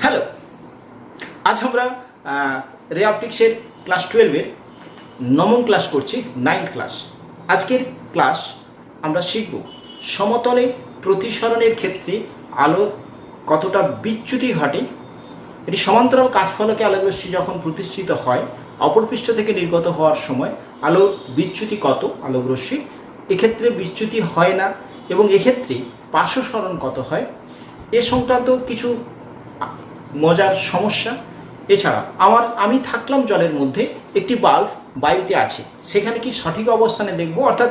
Hello, আজ আমরা রে অপটিক্সের ক্লাস 12-এর নবম ক্লাস করছি, 9th ক্লাস। আজকের ক্লাস আমরা শিখব সমতলে প্রতিসরণের ক্ষেত্রে আলো কতটা বিচ্যুতি ঘটে। এটি সমান্তরাল কাঠফলকে আলোকরশ্মি যখন প্রতিষ্ঠিত হয়, অপর পৃষ্ঠ থেকে নির্গত হওয়ার সময় আলোর বিচ্যুতি কত আলোকরশ্মি, এক্ষেত্রে বিচ্যুতি হয় না এবং এক্ষেত্রে পার্শ্বসরণ কত হয়, এ সংক্রান্ত কিছু মজার সমস্যা। এছাড়া আমি থাকলাম জলের মধ্যে, একটি বাল্ব বায়ুতে আছে, সেখানে কি সঠিক অবস্থানে দেখব, অর্থাৎ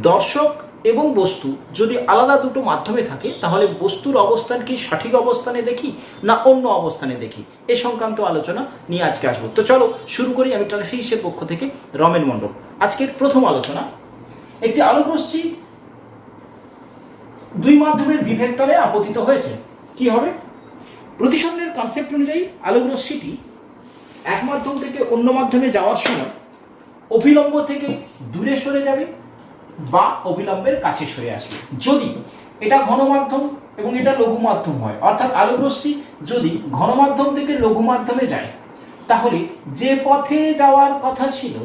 দর্শক এবং বস্তু যদি আলাদা দুটো মাধ্যমে থাকে তাহলে বস্তুর অবস্থান কি সঠিক অবস্থানে দেখি না অন্য অবস্থানে দেখি, এ সংক্রান্ত আলোচনা নিয়ে আজকে আসবো। তো চলো শুরু করি। আমি ট্রাফিক্সের পক্ষ থেকে রমেন মণ্ডল। আজকের প্রথম আলোচনা, একটি আলোকরশ্মি দুই মাধ্যমের বিভেদ তলে আপতিত হয়েছে, কি হবে? প্রতিসরণের কনসেপ্ট অনুযায়ী আলোকরশ্মিটি এক মাধ্যম থেকে অন্য মাধ্যমে যাওয়ার সময় অভিলম্ব থেকে দূরে সরে যাবে বা অবিলম্বের কাছে সরে আসবে। যদি এটা ঘন মাধ্যম এবং এটা লঘু মাধ্যম হয়, অর্থাৎ আলোকরশ্মি যদি ঘন মাধ্যম থেকে লঘু মাধ্যমে যায় তাহলে যে পথে যাওয়ার কথা ছিল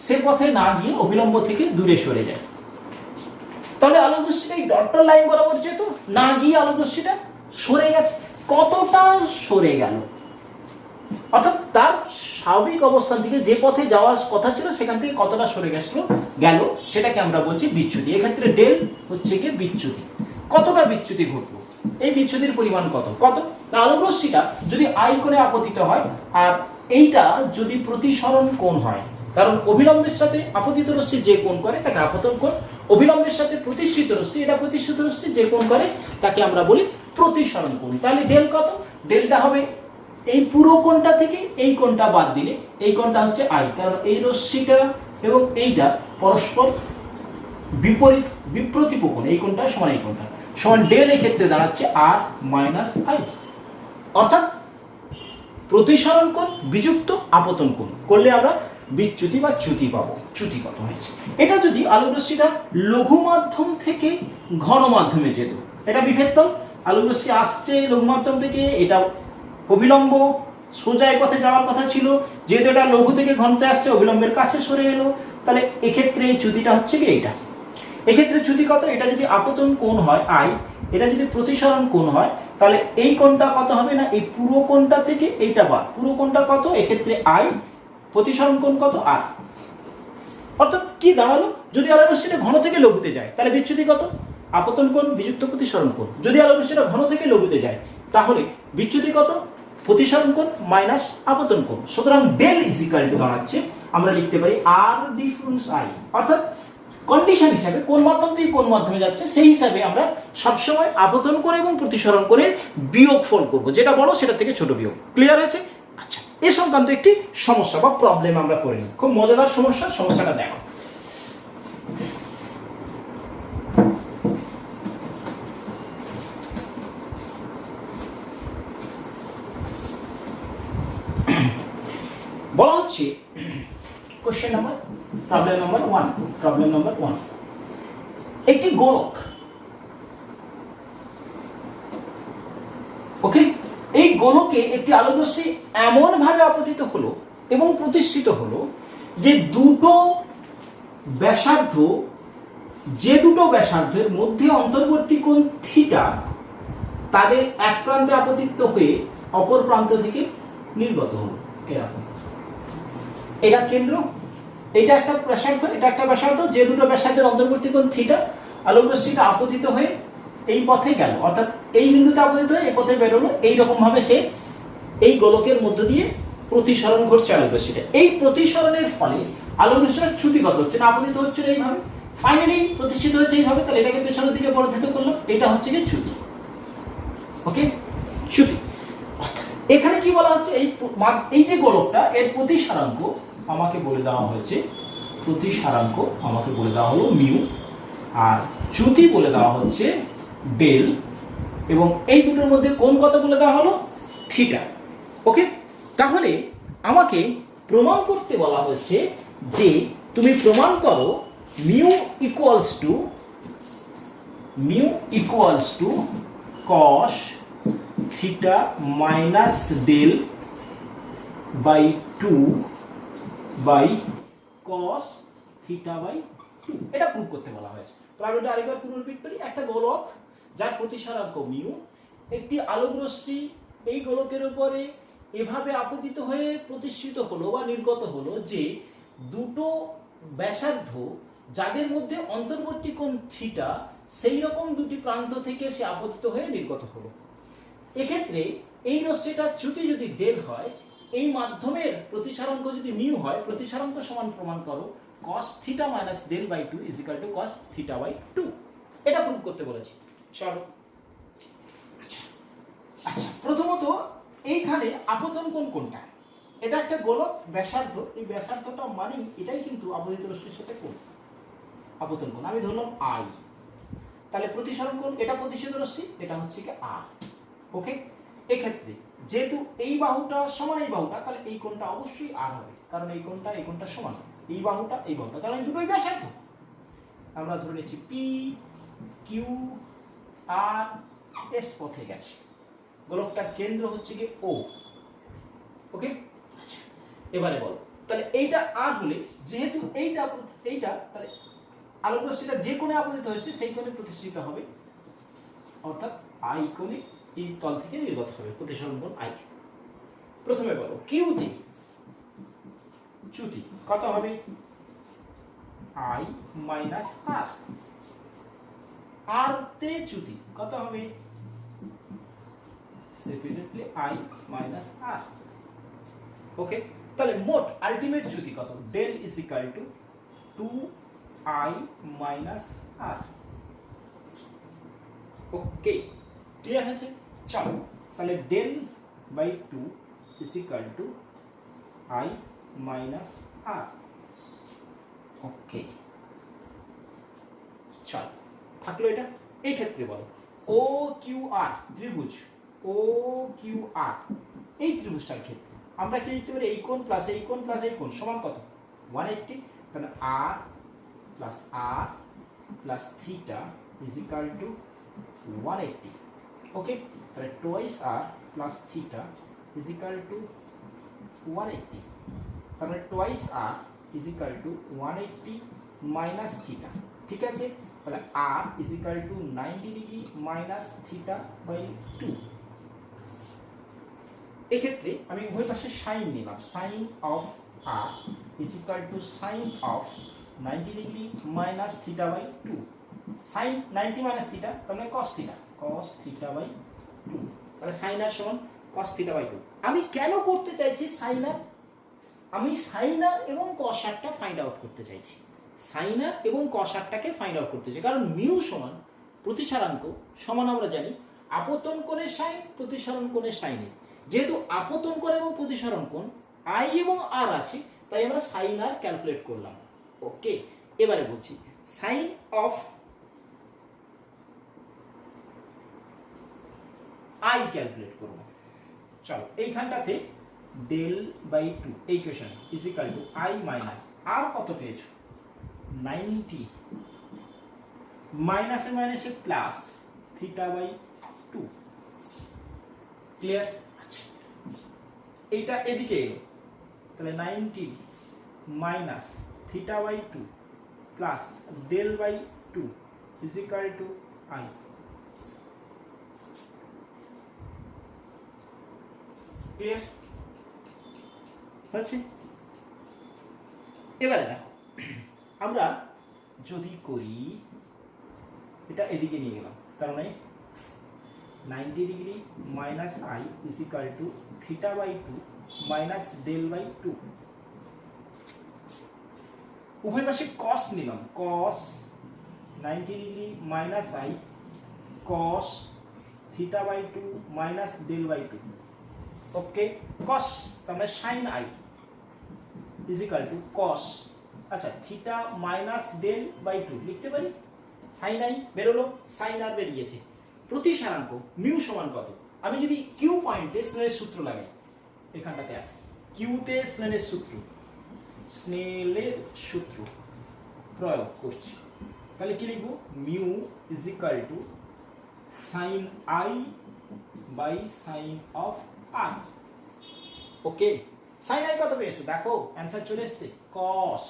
সে পথে না গিয়ে অবিলম্ব থেকে দূরে সরে যায়। তাহলে আলোকরশ্মিটা এই ডটর লাইন বরাবর যেত, না গিয়ে আলোকরশ্মিটা সরে গেছে। কতটা সরে গেল, অর্থাৎ তার স্বাভাবিক অবস্থান থেকে যে পথে যাওয়ার কথা ছিল সেখান থেকে কতটা সরে গেল সেটাকে আমরা বলছি বিচ্যুতি। এক্ষেত্রে ডেল হচ্ছে কি বিচ্যুতি। কতটা বিচ্যুতি ঘটলো, এই বিচ্যুতির পরিমাণ কত না, আলোকরশ্মিটা যদি আই কোণে আপতিত হয় আর এইটা যদি প্রতিসরণ কোণ হয়, কারণ অবিলম্বের সাথে আপতিত রশ্মি যে কোণ করে তাকে আপতন কোণ, অবিলম্বের সাথে প্রতিষ্ঠিত রশ্মি, এটা প্রতিষ্ঠিত রশ্মি যে কোণ করে তাকে আমরা বলি প্রতিসরণ কোণ। তাহলে ডেল কত? ডেলটা হবে এই পুরো কোণটা থেকে এই কোণটা বাদ দিলে এই কোণটা হচ্ছে আই, কারণ এই রশ্মিটা এবং এইটা পরস্পর বিপরীত বিপ্রতীপ কোণ, এই কোণটা সমান এই কোণটা সমান ডেল, এই ক্ষেত্রে দাঁড়াচ্ছে আর মাইনাস আই, অর্থাৎ প্রতিসরণ কোণ বিযুক্ত আপতন কোণ করলে আমরা বিচ্যুতি বা চ্যুতি পাবো। চ্যুতি কত হয়েছে? এটা যদি আলোকরশ্মিটা লঘু মাধ্যম থেকে ঘন মাধ্যমে যেত, এটা বিভেদ তল, আলোকরশ্মি আসছে লঘু মাধ্যম থেকে, এটা অবিলম্ব সোজা এই পথে যাওয়ার কথা ছিল, যেহেতু এটা লঘু থেকে ঘনতে আসছে অবিলম্বের কাছে সরে এলো, তাহলে এক্ষেত্রে এই চ্যুতিটা হচ্ছে কি এইটা। এক্ষেত্রে চ্যুতি কত? এটা যদি আপতন কোণ হয় আই, এটা যদি প্রতিসরণ কোণ হয় তাহলে এই কোণটা কত হবে না, এই পুরো কোণটা থেকে এইটা বাদ, পুরো কোণটা কত? এক্ষেত্রে আই, প্রতিসরণ কোণ কত? আর। অর্থাৎ কি দাঁড়ালো, যদি আলোকরশ্মিটা ঘন থেকে লঘুতে যায় তাহলে বিচ্যুতি কত? আপতন কোণ বিযুক্ত প্রতিসরণ কোণ। যদি আলোকরশ্মিটা ঘন থেকে লঘুতে যায় তাহলে বিচ্যুতি কত? প্রতিসরণ কোণ মাইনাস আপতন কোণ। সুতরাং ডেল ইজ ইকুয়াল টু দাঁড়াচ্ছে, আমরা লিখতে পারি আর ডিফারেন্স আই, অর্থাৎ কন্ডিশন হিসাবে কোন মাধ্যম থেকে কোন মাধ্যমে যাচ্ছে সেই হিসাবে আমরা সবসময় আপতন কোণ এবং প্রতিসরণ কোণের বিয়োগফল করব, যেটা বড় সেটা থেকে ছোট বিয়োগ। ক্লিয়ার হয়েছে? আচ্ছা, এ সংক্রান্ত একটি সমস্যা বা প্রবলেম আমরা করে নিই। খুব মজাদার সমস্যা, সমস্যাটা দেখো। বলা হচ্ছে কোশ্চেন নাম্বার প্রবলেম নাম্বার 1 একটি গোলক, ওকে, এই গোলকে একটি আলোকরশ্মি এমন ভাবে আপতিত হলো এবং প্রতিষ্ঠিত হলো যে দুটো ব্যাসার্ধের মধ্যে অন্তর্বর্তী কোণ থিটা তাদের এক প্রান্তে আপতিত হয়ে অপর প্রান্ত থেকে নির্গত হলো। এরকম, এটা কেন্দ্র, এটা একটা ব্যাসার্ধ, এটা একটা ব্যাসার্ধ, যে দুটো ব্যাসার্ধের অন্তর্বর্তী কোণ থিটা, আলোকরশ্মিটা আপতিত হয়ে এই পথে গেল, অর্থাৎ এই বিন্দুতে আপতিত হয়ে এই পথে বেরোলো। এইরকম ভাবে সে এই গোলকের মধ্য দিয়ে প্রতিসরণ ঘটছে আলোকরশ্মিটা। এই প্রতিসরণের ফলে আলোকরশ্মিটা চ্যুতিগত হচ্ছে না, আপতিত হচ্ছে এইভাবে, ফাইনালি প্রতিষ্ঠিত হচ্ছে এইভাবে। তাহলে এটাকে পেছনের দিকে বর্ধিত করলাম, এটা হচ্ছে কি চ্যুতি। ওকে, চ্যুতি। এখানে কি বলা হচ্ছে, এই যে গোলকটা এর প্রতিসারাঙ্ক আমাকে বলে দেওয়া হয়েছে, প্রতিসারাঙ্ক আমাকে বলে দেওয়া হলো মিউ, আর চ্যুতি বলে দেওয়া হচ্ছে ডেল, এবং এই দুটোর মধ্যে কোণ কত বলে দেওয়া হলো? থিটা। ওকে, তাহলে আমাকে প্রমাণ করতে বলা হচ্ছে যে তুমি প্রমাণ করো mu equals to cos theta minus del by 2 by cos theta by 2, এটা প্রুভ করতে বলা হয়েছে। প্রবলেমটা আরেকবার পুরো রিপিট করি। একটা গোলক যার প্রতিসরাঙ্ক মিউ, একটি আলোক রশ্মি এই গোলকের উপরে এভাবে আপতিত হয়ে প্রতিষ্ঠিত হলো বা নির্গত হলো যে দুটো ব্যাসার্ধ যাদের মধ্যে অন্তর্বর্তী কোণ থিটা, সেই রকম দুটি প্রান্ত থেকে সে আপতিত হয়ে নির্গত হলো। এক্ষেত্রে এই রশ্মিটার চ্যুতি যদি ডেল হয়, এই মাধ্যমের প্রতিসরাঙ্ক যদি মিউ হয়, প্রতিসরাঙ্ক সমান প্রমাণ করো cos theta minus del by 2 is equal to cos theta by 2, এটা প্রুভ করতে বলেছি। চলো আচ্ছা আচ্ছা, প্রথমত এইখানে আপতন কোণ কোনটা? এটা একটা গোলক ব্যাসার্ধ, এই ব্যাসার্ধটা মানেই এটাই কিন্তু আপতিত রশ্মির সাথে কোণ, আপতন কোণ। আমি ধরলাম আই, তাহলে প্রতিসরণ কোণ, এটা প্রতিসরিত রশ্মি, এটা হচ্ছে কি আর। ওকে, এক্ষেত্রে যেহেতু এই বাহুটা সমান এই বাহুটা, তাহলে এই কোণটা অবশ্যই আর হবে, কারণ এই কোণটা সমান, এই বাহুটা এই বাহুটা, কারণ এই দুটোই ব্যাসার্ধ। আমরা ধরে নিচ্ছি পি কিউ আর এস পথে গেছে, গোলকটার কেন্দ্র হচ্ছে কি ও। ওকে, আচ্ছা এবারে বলো, তাহলে এইটা আর হলে যেহেতু এইটা তাহলে আলোক রশ্মিটা যে কোণে আপতিত হয়েছে সেই কোণে প্রতিষ্ঠিত হবে, অর্থাৎ আই কোণে এই তল থেকে নির্গত হবে প্রতিসরণ কোণ আই। প্রথমে বলো কিউতে চ্যুতি কত হবে? আই মাইনাস আর। আর তে চ্যুতি কত হবে? Separately i minus r. Okay, তাহলে মোট আলটিমেট চ্যুতি কত? Del is equal to 2i minus r. Okay, clear হয়েছে? চলো তাহলে del by 2 is equal to i minus r. Okay, চলো থাকলো এটা। এই ক্ষেত্রে বলো ও কিউ আর ত্রিভুজ, ও কিউ আর এই ত্রিভুজটার ক্ষেত্রে আমরা কি লিখতে পারি? এই কোণ প্লাস এই কোণ প্লাস এই কোণ সমান কত? 180। তাহলে r plus theta is equal to 180। Okay, তাহলে twice r plus theta is equal to 180। তাহলে twice r is equal to 180 minus theta. ঠিক আছে, তাহলে r is equal to 90 degree minus theta by 2। এক্ষেত্রে আমি উভয় পাশে সাইন নিলাম, sine of r is equal to sine of 90 degree minus theta by 2। Sine 90 minus theta তাহলে cos theta by 2। তাহলে সাইন আর সমান cos থিটা বাই 2। আমি কেন করতে চাইছি সাইন আর? আমি সাইন আর এবং cos আরটা ফাইন্ড আউট করতে চাইছি, সাইন আর এবং cos আরটাকে ফাইন্ড আউট করতে চাই, কারণ মিউ সমান প্রতিসরাঙ্ক সমান আমরা জানি আপতন কোণের সাইন প্রতিসরণ কোণের সাইনে। যেহেতু আপতন কোণ এবং প্রতিসরণ কোণ আই এবং আর আছে, তাই আমরা সাইন আর ক্যালকুলেট করলাম। ওকে, এবারে বলছি সাইন অফ আই ক্যালকুলেট করব। চলো এইখানটাতে ডেল বাই 2 এই equation is equal to i minus r কত পেয়েছো? 90 মাইনাসে মাইনাসে প্লাস থিটা বাই 2। ক্লিয়ার? আচ্ছা, এইটা এদিকে এলো, তাহলে 90 minus theta by 2 plus del by 2 is equal to i. Clear হয়েছে? এবারে দেখো, আমরা যদি করি এটা এদিকে নিয়ে গেলাম, তার মানে 90 degree minus i is equal to theta by 2 minus del by 2। উভয় পাশে cos নিলাম, cos 90 degree minus i cos theta by 2 minus del by 2। Okay, cos তাহলে sin i is equal to cos, আচ্ছা থিটা মাইনাস ডেল বাই 2 লিখতে পারি। sin i বেরোলো, sin r বেরিয়েছে। প্রতিসরাঙ্ক mu সমান কত? আমি যদি কিউ পয়েন্টে স্নেলের সূত্র লাগাই, এখানটাতে আসি কিউতে স্নেলের সূত্র প্রয়োগ করছি, তাহলে কি লিখবো? Mu is equal to sine i by sine of i. Okay, sine i কত পেয়েছো? দেখো অ্যান্সার চলে এসছে, cos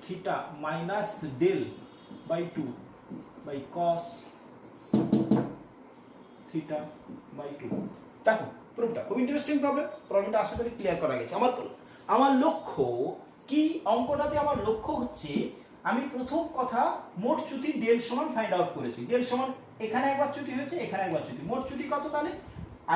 theta minus del by 2 by cos theta by 2। দেখো প্রুফটা খুব ইন্টারেস্টিং প্রবলেমটা আশা করি ক্লিয়ার করা গেছে। আমার লক্ষ্য কি, অঙ্কটাতে আমার লক্ষ্য হচ্ছে আমি প্রথম কথা মোট চ্যুতি ডেল সমান ফাইন্ড আউট করেছি। ডেল সমান এখানে একবার চ্যুতি হয়েছে, এখানে একবার চ্যুতি, মোট চ্যুতি কত তাহলে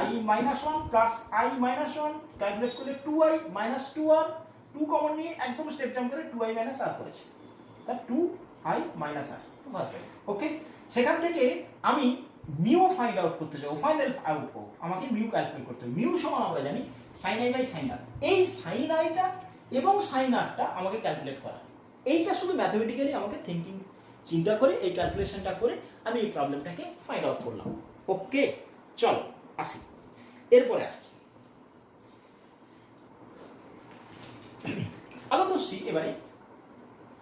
i minus 1 plus i minus 1, calculate করলে 2i মাইনাস 2r, 2 কমন নিয়ে একদম স্টেপ জাম্প করে 2i মাইনাস r করেছে, তা 2i মাইনাস r। ওকে, সেখান থেকে আমি মিউ ফাইন্ড আউট করতে যাবো, ফাইনাল আউটপুট আমাকে মিউ ক্যালকুলেট করতে হবে। মিউ সমান আমরা জানি সাইন আই বাই সাইন আর। এই সাইন আইটা এবং সাইন আরটা আমাকে ক্যালকুলেট করা, এইটা শুধু ম্যাথমেটিক্যালি আমাকে থিঙ্কিং চিন্তা করে এই ক্যালকুলেশনটা করে আমি এই প্রবলেমটাকে ফাইন্ড আউট করলাম। ওকে, চলো আসি, এরপরে আসছি আলো করছি। এবারে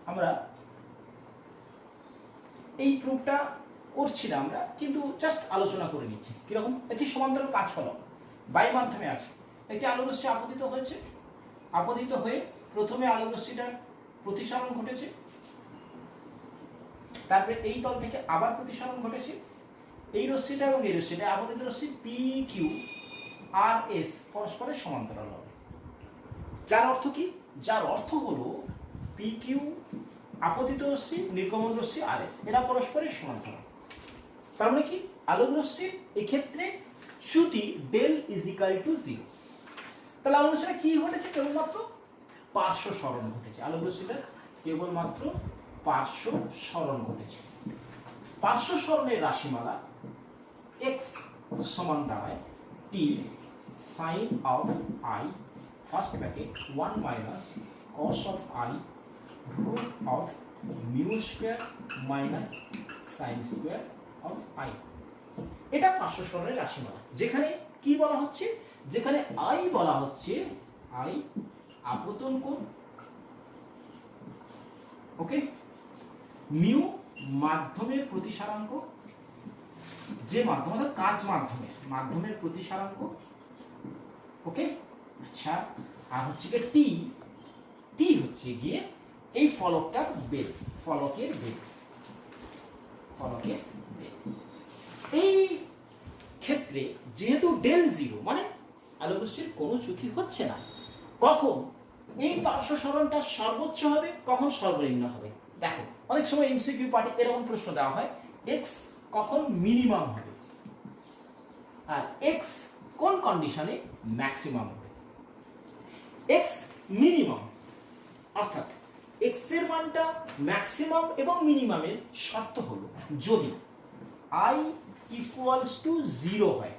আমরা এই প্রুফটা করছি না আমরা, কিন্তু জাস্ট আলোচনা করে নিচ্ছি কিরকম। একটি সমান্তরাল কাজ ফলক বাই মাধ্যমে আছে, একটি আলোকরশ্মি আপতিত হয়েছে, আপতিত হয়ে প্রথমে আলোকরশ্মিটার প্রতিসরণ ঘটেছে, তারপরে এই তল থেকে আবার প্রতিসরণ ঘটেছে, এই রশ্মিটা এবং এই রশ্মিটা আপতিত রশ্মি পি কিউ আর এস পরস্পরের সমান্তরাল হবে। যার অর্থ কি? যার অর্থ হলো পি কিউ আপতিত রশ্মি, নির্গমন রশ্মি আর এস, এরা পরস্পরের সমান্তরাল। তার মানে কি, আলোক রশ্মির এক্ষেত্রে চ্যুতি ডেল ইজ ইকুয়াল টু 0। তাহলে আলোক রশ্মিটা কি ঘটেছে? কেবলমাত্র পার্শ্ব সরণ ঘটেছে। আলোক রশ্মিটা কেবলমাত্র পার্শ্ব সরণ ঘটেছে। পার্শ্ব সরণের রাশিমালা x সমান দাঁড়ায় t sin of i first bracket 1 minus cos of i root of mu square minus sin square of i। এটা পার্শ্ব সরণের রাশিমালা, যেখানে কি বলা হচ্ছে, যেখানে i বলা হচ্ছে i আপতন কোণ, ওকে, মিউ মাধ্যমের প্রতিসারাঙ্ক, যে মাধ্যম অর্থাৎ কাজ মাধ্যমের প্রতিসারাঙ্ক, ওকে। আচ্ছা, আর হচ্ছে গিয়ে টি, টি হচ্ছে গিয়ে এই ফলকটার বেগ, ফলকের বেগ, ফলকের বেগ। এই ক্ষেত্রে যেহেতু ডেল 0 মানে আলোকরশ্মির কোনো চ্যুতি হচ্ছে না, কখন এই পার্শ্ব সরণটা সর্বোচ্চ হবে, কখন সর্বনিম্ন হবে। দেখো অনেক সময় এমসিকিউ পার্টি এরকম প্রশ্ন দেওয়া হয়, এক্স কখন মিনিমাম হবে আর এক্স কোন কন্ডিশনে ম্যাক্সিমাম হবে। এক্স মিনিমাম অর্থাৎ এক্স এর মানটা ম্যাক্সিমাম এবং মিনিমামের শর্ত হলো যদি i ইকুয়ালস টু 0 হয়,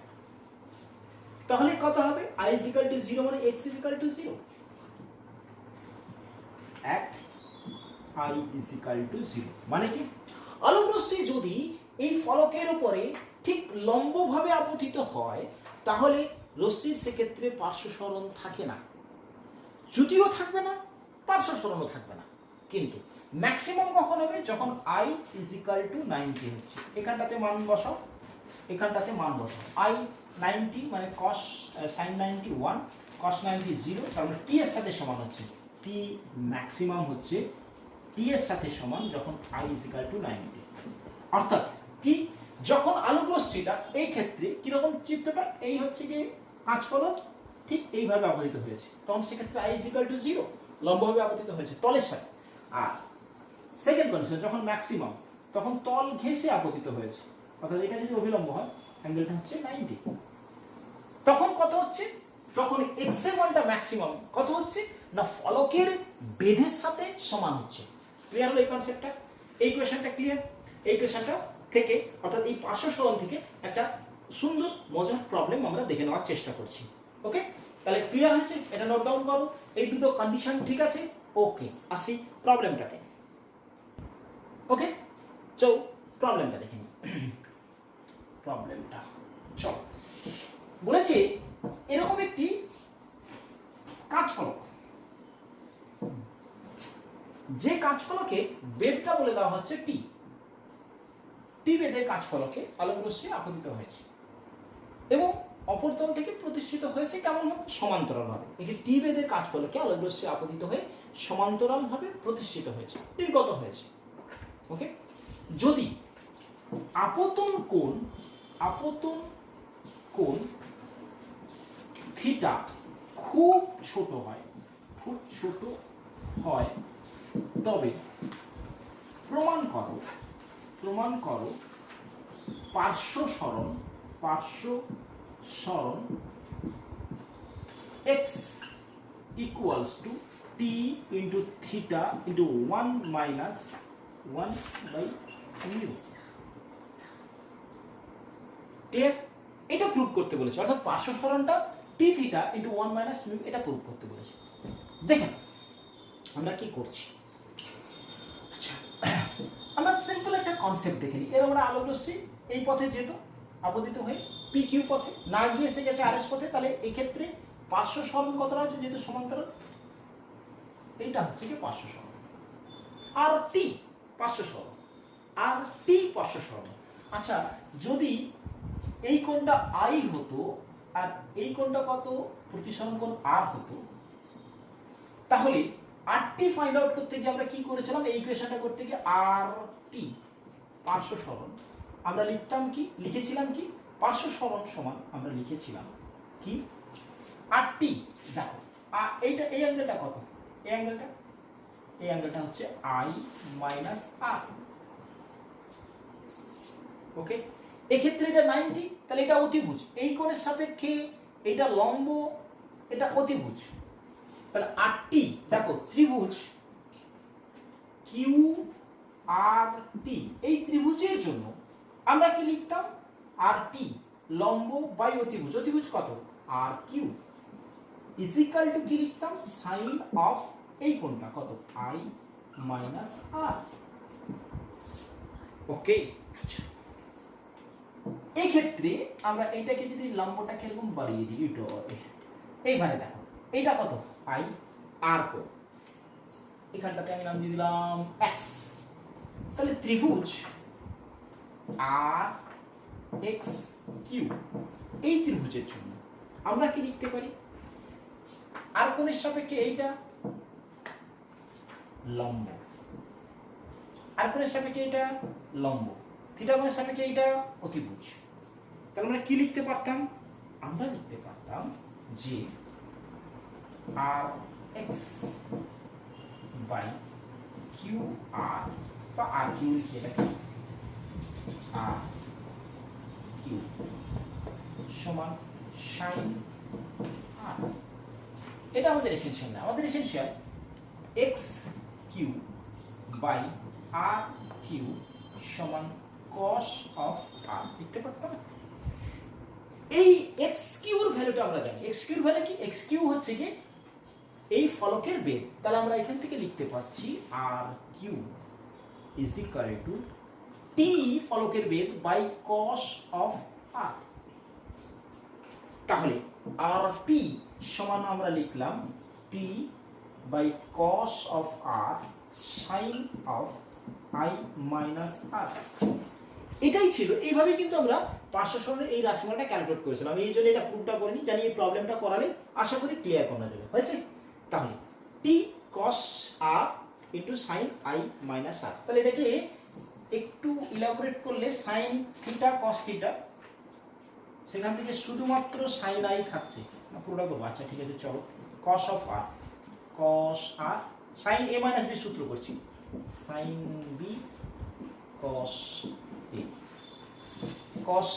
তাহলে কত হবে? i is equal to 0 মানে x is equal to 0 at i is equal to 0 মানে কি, আলোক রশ্মি যদি এই ফলকের উপরে ঠিক লম্বভাবে আপতিত হয়, তাহলে রশ্মির সেক্ষেত্রে পার্শ্ব সরণ থাকে না, চ্যুতিও থাকবে না, পার্শ্ব সরণও থাকবে না। কিন্তু ম্যাক্সিমাম কখন হবে? যখন i is equal to 90 হচ্ছে। এখানটাতে মান বসাও, এখানটাতে মান বসাও, i 90 মানে cos sin 90 1, cos 90 0, তার মানে t এর সাথে সমান হচ্ছে, t ম্যাক্সিমাম হচ্ছে t এর সাথে সমান যখন i is equal to 90। অর্থাৎ কি, যখন আলোক রশ্মিটা এই ক্ষেত্রে কিরকম চিত্রটা, এই হচ্ছে কি কাঁচ ফলক ঠিক এইভাবে আপতিত হয়েছে, তখন সেক্ষেত্রে i is equal to 0 লম্বভাবে আপতিত হয়েছে তলের সাথে। আর সেকেন্ড কন্ডিশন যখন ম্যাক্সিমাম, তখন তল ঘেঁষে আপতিত হয়েছে, অর্থাৎ এটা যদি অভিলম্ব হয় অ্যাঙ্গেলটা হচ্ছে 90, তখন কত হচ্ছে? তখন x এর মানটা ম্যাক্সিমাম কত হচ্ছে না ফলকের বেধের সাথে সমান হচ্ছে। ক্লিয়ার হলো এই কনসেপ্টটা? এই কোয়েশ্চনটা ক্লিয়ার? এই কোয়েশ্চনটা থেকে অর্থাৎ এই পার্শ্ব সরণ থেকে একটা সুন্দর মজার প্রবলেম আমরা দেখে নেওয়ার চেষ্টা করছি। ওকে, তাহলে ক্লিয়ার হয়েছে? এটা নোট ডাউন করো, এই দুটো কন্ডিশন ঠিক আছে। ওকে, আসি প্রবলেমটাতে। ওকে, চল প্রবলেমটা দেখে নিই। প্রবলেমটা চল বলেছে এরকম একটি কাঁচ ফলক, যে কাঁচ ফলকে বেধটা বলে দেওয়া হচ্ছে টি, টি বেধের কাঁচ ফলকে আলোক রশ্মি আপতিত হয়েছে। এবং অপর তল থেকে প্রতিষ্ঠিত হয়েছে কেমন ভাবে? সমান্তরালভাবে। এটি টি বেদে কাজ করলে কি আলোক রশ্মি আপতিত হয়ে সমান্তরালভাবে প্রতিষ্ঠিত হয়েছে, নির্গত হয়েছে। ওকে, যদি আপতন কোণ থিটা খুব ছোট হয় তবে প্রমাণ করো পার্শ্ব সরণ x equals to t into theta into 1 minus 1 by mu। এটা প্রুভ করতে বলেছে, অর্থাৎ পার্শ্ব সরণটা t theta into 1 minus mu এটা প্রুভ করতে বলেছে। দেখেন আমরা কি করছি। আচ্ছা, আমরা সিম্পল একটা কনসেপ্ট দেখে নিই। এর আমরা আলোক রশ্মি এই পথে যেত আপতিত হয়ে পি কিউ পথে, না গিয়ে এসে গেছে আর এস পথে, তাহলে এই ক্ষেত্রে পার্শ্ব সরণ কতটা হচ্ছে, যেহেতু সমান্তরাল, এইটা হচ্ছে কি পার্শ্ব সরণ। আর টি পার্শ্ব সরণ, আর টি পার্শ্ব সরণ। আচ্ছা, যদি এই কোণটা আই হতো আর এই কোণটা কত, প্রতিসরণ কোণ আর হতো, তাহলে আর টি ফাইন্ড আউট করতে গিয়ে আমরা কি করেছিলাম, এই ইকুয়েশনটা করতে গিয়ে আর টি পার্শ্ব সরণ আমরা লিখেছিলাম কি পার্শ্ব সরণ সমান আমরা লিখেছিলাম কি আর টি। দেখো এইটা, এই অ্যাঙ্গেলটা কত, এই অ্যাঙ্গেলটা হচ্ছে আই মাইনাস আর। ওকে, এক্ষেত্রে এটা 90, তাহলে এটা অতিভুজ, এই কোণের সাপেক্ষে এটা লম্ব, এটা অতিভুজ। তাহলে আর টি, দেখো ত্রিভুজ কিউ আর টি, এই ত্রিভুজের জন্য আমরা কি লিখতাম, আর টি লম্ব বাই অতিভুজ, অতিভুজ কত আর কিউ ইজিক্যাল টু কি লিখতাম, সাইন অফ এই কোণটা কত আই মাইনাস আর। ওকে, আচ্ছা, এই ক্ষেত্রে আমরা এইটাকে যদি লম্বটাকে এরকম বাড়িয়ে দিই, এইভাবে দেখো এইটা কত আই আর কোণ, এখানটাতে আমি নাম দিয়ে দিলাম এক্স। তাহলে ত্রিভুজ আর এক্স কিউ, এই ত্রিভুজের জন্য আমরা কি লিখতে পারি, আর কোণের সাপেক্ষে এইটা লম্ব, আর কোণের সাপেক্ষে এইটা লম্ব, থিটা কোণের সাপেক্ষে এইটা অতিভুজ। তাহলে আমরা কি লিখতে পারতাম, আমরা লিখতে পারতাম যে আর এক্স বাই কিউ আর, বা আর কিউ লিখি এটাকে, আর কিউ সমান সাইন আর। এটা আমাদের এসেনশিয়াল না, আমাদের essential x q by r q সমান কস অফ আর লিখতে পারতাম। এই এক্স কিউর ভ্যালুটা আমরা জানি, এক্স কিউর ভ্যালু কি, এক্স কিউ হচ্ছে কি এই ফলকের বেগ। তাহলে আমরা এখান থেকে লিখতে পাচ্ছি R Q is equal to t ফলকের বেগ বাই কস অফ আর। তাহলে আর টি সমান আমরা লিখলাম t by cos of r sine of i minus r. এটাই ছিল, এইভাবে কিন্তু আমরা পার্শ্ব সরণের এই রাশিমালাটা ক্যালকুলেট করেছিলাম। আমি এই জন্য এটা প্রুভটা করিনি, জানি এই প্রবলেমটা করালে আশা করি ক্লিয়ার করা যাবে। হয়েছে? তাহলে টি কস আর ইন্টু সাইন আই মাইনাস আর। তাহলে এটাকে একটু ইলাবোরেট করলে সাইন থিটা কস থিটা, সেখান থেকে শুধুমাত্র সাইন আই থাকছে না, পুরোটা করবো। আচ্ছা ঠিক আছে, চলো cos of r, cos r sine A minus B সূত্র করছি, সাইন বি কস এ, কস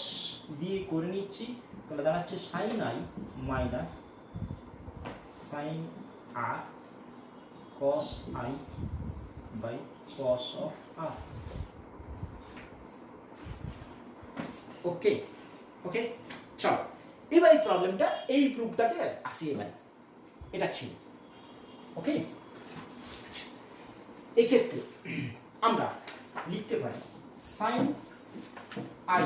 দিয়ে করে নিচ্ছি। তাহলে দাঁড়াচ্ছে sine i minus sine r cos i by cos of r. Okay okay, চলো এবার এই প্রবলেমটা, এই প্রুফটাতে আসি। এবার এটা ছিল ওকে। এই ক্ষেত্রে আমরা লিখতে পারি sine i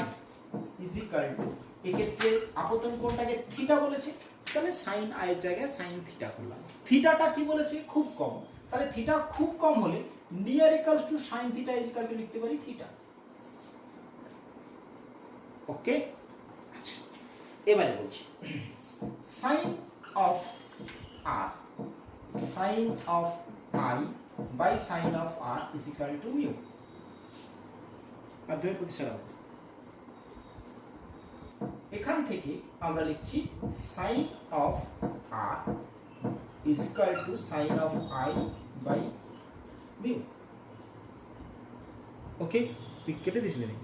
is equal to, এক্ষেত্রে আপতন কোণটাকে থিটা বলেছে, তাহলে সাইন আই এর জায়গায় সাইন থিটা করলাম। থিটাটা কি বলেছে, খুব কম, তাহলে থিটা খুব কম হলে near equals to sine theta is equal to লিখতে পারি থিটা। ওকে, আচ্ছা এবারে বলছি sine of r sine of i by sine of r is equal to mu. মাধ্যমের প্রতিসারণ এখান থেকে আমরা লিখছি sine of r is equal to sine of i by mu. Okay, তুই কেটে দিস নাকি?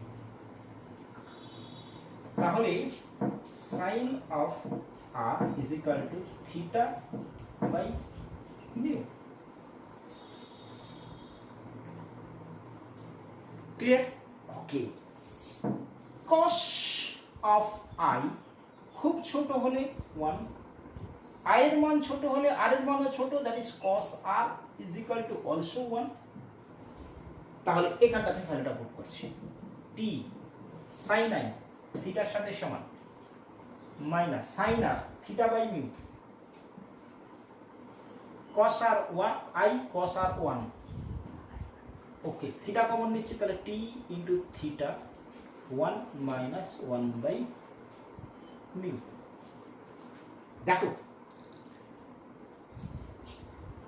তাহলে sine of r is equal to theta by mu. Clear? Okay. Cos of I খুব ছোট হলে 1, আই এর মান ছোট হলে আর এর মানও ছোট, that is cos r is equal to also 1। তাহলে এখানটাতে ভ্যালুটা পুট করছি, টি সাইন আই থিটার সাথে সমান minus sine r theta by mu cos r 1 i cos r 1। Okay, theta common নিচ্ছি, তাহলে t into theta 1 minus 1 by mu. দেখো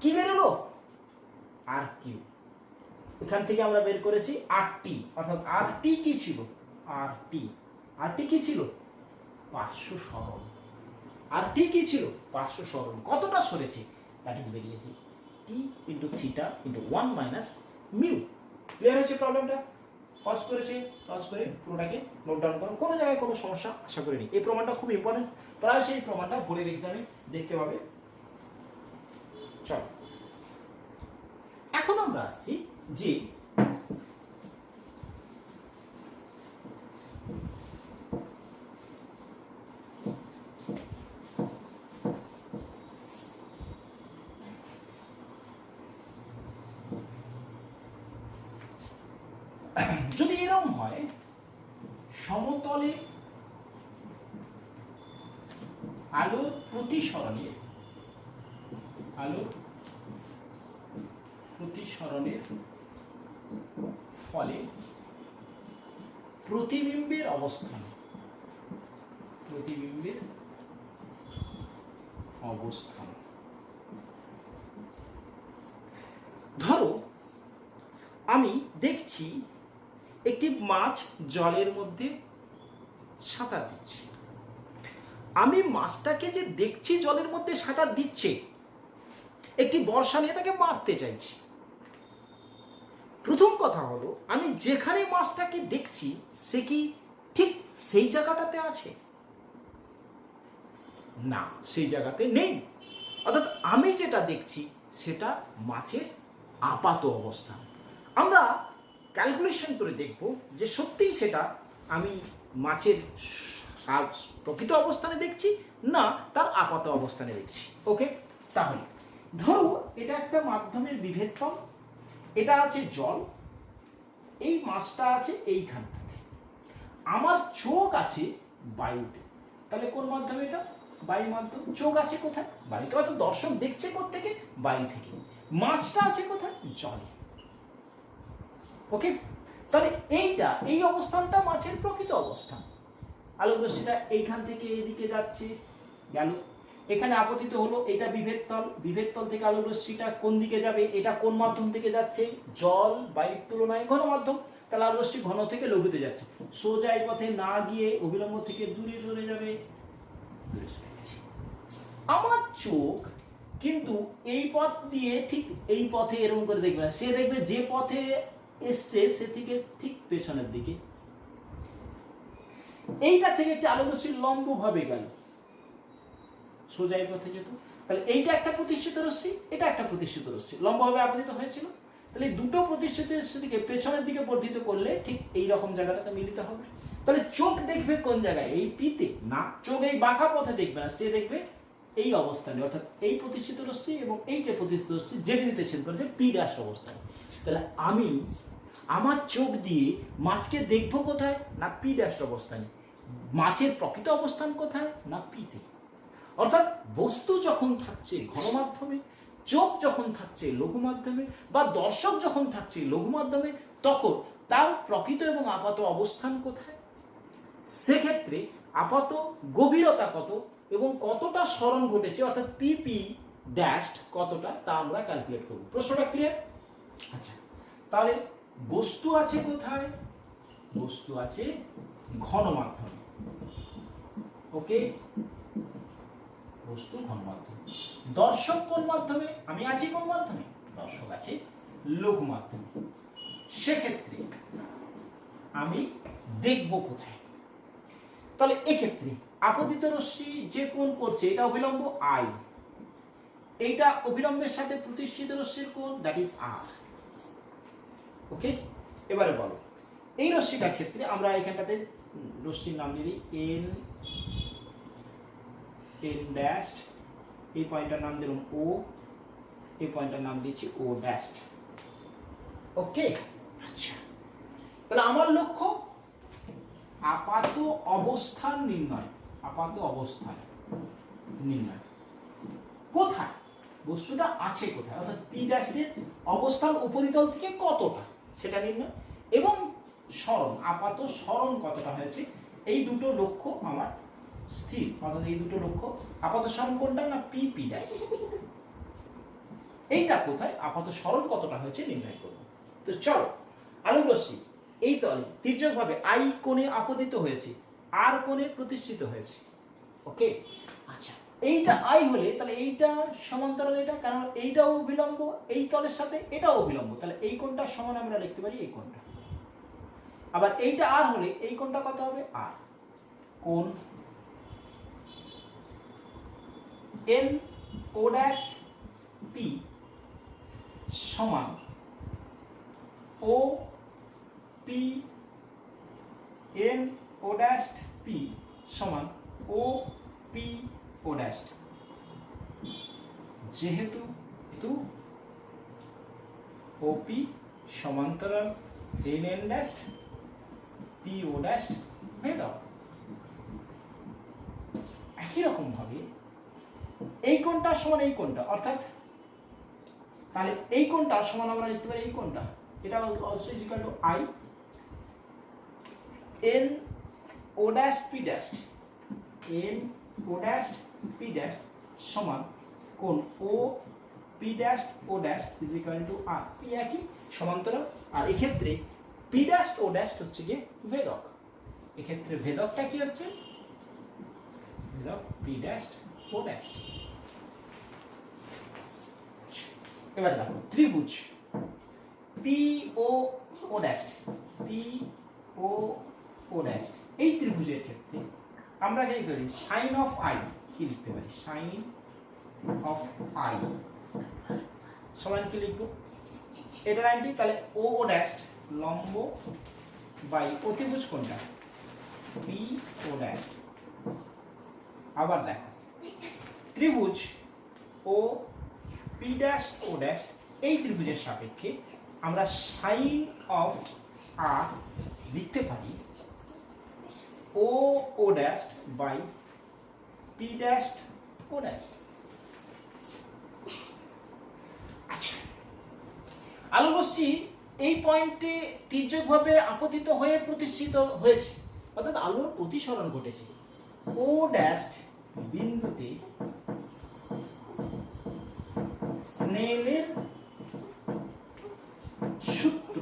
কি বেরোলো, আর কিউ। এখান থেকে আমরা বের করেছি আর টি, অর্থাৎ আর টি কি ছিল, আর টি কি ছিল, পার্শ্ব সরণ। আর টি কি ছিল, পার্শ্ব সরণ। কতটা সরেছে, দ্যাট ইজ বেরিয়েছে t into theta into 1 minus mu. Clear হয়েছে প্রবলেমটা? পজ করেছে, পজ করে পুরোটাকে নোট ডাউন করো, কোনো জায়গায় কোনো সমস্যা আশা করি নেই। এই প্রমাণটা খুব ইম্পর্টেন্ট, প্রায় সেই প্রমাণটা বোর্ডের এক্সামে দেখতে পাবে। চল এখন আমরা আসছি যে যদি এরকম হয় সমতলে আলোর প্রতিসরণের ফলে প্রতিবিম্বের অবস্থান ধরো আমি দেখছি একটি মাছ জলের মধ্যে সাঁতার দিচ্ছে। আমি মাছটাকে যে দেখছি জলের মধ্যে সাঁতার দিচ্ছে, একটি বর্শা নিয়ে তাকে মারতে চাইছি। প্রথম কথা হলো, আমি যেখানে মাছটাকে দেখছি সে কি ঠিক সেই জায়গাটাতে আছে? না, সেই জায়গাতে নেই। অর্থাৎ আমি যেটা দেখছি সেটা মাছের আপাত অবস্থান। আমরা ক্যালকুলেশন করে দেখব যে সত্যিই সেটা আমি মাছের প্রকৃত অবস্থানে দেখছি না তার আপাত অবস্থানে দেখছি। ওকে, তাহলে ধরো এটা একটা মাধ্যমের বিভেদতল, এটা আছে জল, এই মাছটা আছে এইখানটাতে, আমার চোখ আছে বায়ুতে। তাহলে কোন মাধ্যমে এটা? বায়ু মাধ্যম। চোখ আছে কোথায়? বায়ুতে। অর্থাৎ দর্শক দেখছে কোত্থেকে? বায়ু থেকে। মাছটা আছে কোথায়? জলে। ওকে, তাহলে এই অবস্থানটা মাছের প্রকৃত অবস্থান। আলোক রশ্মিটা এইখান থেকে এদিকে যাচ্ছে, গেল, এখানে আপতিত হলো, এটা বিভেদতল থেকে আলোক রশ্মিটা কোন দিকে যাবে? এটা কোন মাধ্যম থেকে যাচ্ছে? জল, বায়ুর তুলনায় ঘন মাধ্যম। তাহলে আলোক রশ্মি ঘন থেকে লঘুতে যাচ্ছে, সোজা এই পথে না গিয়ে অবিলম্ব থেকে দূরে সরে যাবে, দূরে সরে গেছে। আমার চোখ কিন্তু এই পথ দিয়ে ঠিক এই পথে এরকম করে দেখবে না, সে দেখবে যে পথে এসছে সে থেকে ঠিক পেছনের দিকে। এইটা থেকে একটা আলোক রশ্মি লম্ব ভাবে গেল, সোজা এই পথে যেত। তাহলে এইটা একটা প্রতিষ্ঠিত রশ্মি, এটা একটা প্রতিষ্ঠিত রশ্মি, লম্বভাবে আপতিত হয়েছিল। তাহলে দুটো প্রতিষ্ঠিত রশ্মিকে পেছনের দিকে বর্ধিত করলে ঠিক এই রকম জায়গাটাতে মিলিত হবে। তাহলে চোখ দেখবে কোন জায়গায়? এই পিতে না, চোখ এই বাঁকা পথে দেখবে না, সে দেখবে এই অবস্থানে, অর্থাৎ এই প্রতিষ্ঠিত রশ্মি এবং এই যে প্রতিষ্ঠিত রশ্মি যে বিন্দুতে ছেদ করেছে পি ড্যাশ অবস্থায়। তাহলে আমি আমার চোখ দিয়ে মাছকে দেখবো কোথায়? না পি ড্যাশ অবস্থানে। মাছের প্রকৃত অবস্থান কোথায়? না পিতে। অর্থাৎ বস্তু যখন থাকছে ঘন মাধ্যমে, চোখ যখন থাকছে লঘু মাধ্যমে, বা দর্শক যখন থাকছে লঘু মাধ্যমে, তখন তার প্রকৃত এবং আপাত অবস্থান কোথায়? সেক্ষেত্রে আপাত গভীরতা কত এবং কতটা সরণ ঘটেছে অর্থাৎ পিপি ড্যাশ কতটা তা আমরা ক্যালকুলেট করব। প্রশ্নটা ক্লিয়ার? আচ্ছা, তাহলে বস্তু আছে কোথায়? বস্তু আছে ঘন মাধ্যমে। ওকে, বস্তু ঘন মাধ্যমে। দর্শক কোন মাধ্যমে? আমি আছি কোন মাধ্যমে? দর্শক আছে লঘু মাধ্যমে। সেক্ষেত্রে আমি দেখব কোথায়? তাহলে এক্ষেত্রে আপতিত রশ্মি যে কোণ করছে এটা অভিলম্ব আই, এইটা অভিলম্বের সাথে প্রতিষ্ঠিত রশ্মির কোণ দ্যাট ইজ আর। ওকে, এবারে বলো এই রশ্মিটার ক্ষেত্রে আমরা এখানটাতে রশ্মির নাম দিয়ে দিই এন এন ড্যাশ, এই পয়েন্টটার নাম দিলাম ও, এই পয়েন্টটার নাম দিচ্ছি ও ড্যাশ। ওকে, আচ্ছা, তাহলে আমার লক্ষ্য আপাত অবস্থান নির্ণয়। আপাত অবস্থান নির্ণয় কোথায়, বস্তুটা আছে কোথায়, অর্থাৎ পি ড্যাশের অবস্থান উপরিতল থেকে কতটা সেটা নির্ণয়, এবং সরণ আপাত সরণ কতটা হয়েছে, এই দুটো লক্ষ্য আমার স্থির। অর্থাৎ এই দুটো লক্ষ্য, আপাত সরণ কোনটা না পি পি ড্যাশ, এইটা কোথায় আপাত সরণ কতটা হয়েছে নির্ণয় করব। তো চলো, আলোক রশ্মি এই তলে তির্যকভাবে আই কোণে আপতিত হয়েছে, আর কোণে প্রতিষ্ঠিত হয়েছে। ওকে, আচ্ছা, এইটা আই হলে তাহলে এইটা সমান্তরাল এটা, কারণ এইটাও বিলম্ব এই তলের সাথে, এটাও বিলম্ব, তাহলে এই কোণটা সমান আমরা লিখতে পারি এই কোণটা। আবার এইটা আর হলে এই কোণটা কত হবে? আর। কোণ এন ও ড্যাশ পি সমান O P N O dash P সমান ও পি ও ড্যাশ। যেহেতু ও পি সমান্তরাল N N dash P O dash ভেদক, একই রকম ভাবে এই কোণটা সমান এই কোণটা, অর্থাৎ তাহলে এই কোণটা সমান আমরা লিখতে পারি এই কোণটা, এটা also is equal to i N O dash P dash, N O dash P dash সমান কোণ O P dash O dash is equal to r. এই একই সমান্তরাল, আর এক্ষেত্রে পি ড্যাশ ও ড্যাশ হচ্ছে গিয়ে ভেদক। এক্ষেত্রে ভেদকটা কি হচ্ছে? ভেদক পি ড্যাশ ও ড্যাশ। এবারে দেখো ত্রিভুজ P O O dash, P O O dash, এই ত্রিভুজের ক্ষেত্রে আমরা কি লিখতে পারি? Sine of i. কি লিখতে পারি? সাইন অফ আই সমান কি লিখবো? এটা 90, তাহলে ও ও ড্যাশ লম্ব বাই অতিভুজ কোণটা পি ও ড্যাশ। আবার দেখো ত্রিভুজ O P dash O dash, এই ত্রিভুজের সাপেক্ষে আমরা সাইন অফ আর লিখতে পারি O O dash by P dash O dash. আচ্ছা, আলোক রশ্মি এই পয়েন্টে তির্যকভাবে আপতিত হয়ে প্রতিষ্ঠিত হয়েছে, অর্থাৎ আলোর প্রতিসরণ ঘটেছে। ও ড্যাশ বিন্দুতে স্নেলের সূত্র